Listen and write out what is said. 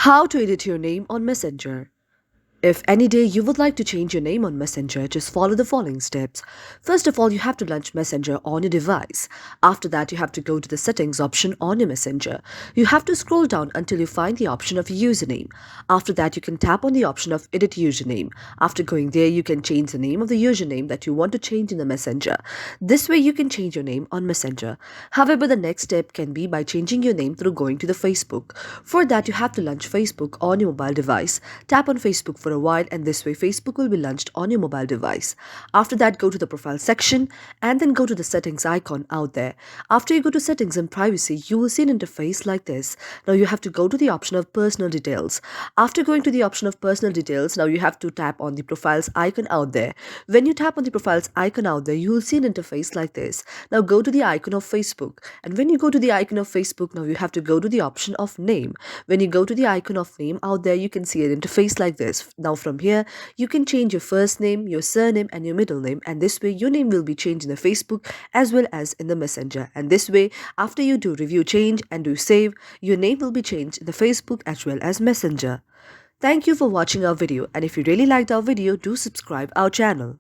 How to edit your name on Messenger. If any day you would like to change your name on Messenger, just follow the following steps. First of all, you have to launch Messenger on your device. After that, you have to go to the settings option on your Messenger. You have to scroll down until you find the option of username. After that, you can tap on the option of edit username. After going there, you can change the name of the username that you want to change in the Messenger. This way, you can change your name on Messenger. However, the next step can be by changing your name through going to the Facebook. For that, you have to launch Facebook on your mobile device. Tap on Facebook for a while, and this way Facebook will be launched on your mobile device. After that, go to the profile section and then go to the settings icon out there. After you go to settings and privacy, you will see an interface like this. Now you have to go to the option of personal details. After going to the option of personal details, now you have to tap on the profiles icon out there. When you tap on the profiles icon out there, you will see an interface like this. Now go to the icon of Facebook, and when you go to the icon of Facebook, now you have to go to the option of name. When you go to the icon of name out there, you can see an interface like this. Now from here, you can change your first name, your surname and your middle name, and this way your name will be changed in the Facebook as well as in the Messenger. And this way, after you do review change and do save, your name will be changed in the Facebook as well as Messenger. Thank you for watching our video, and if you really liked our video, do subscribe our channel.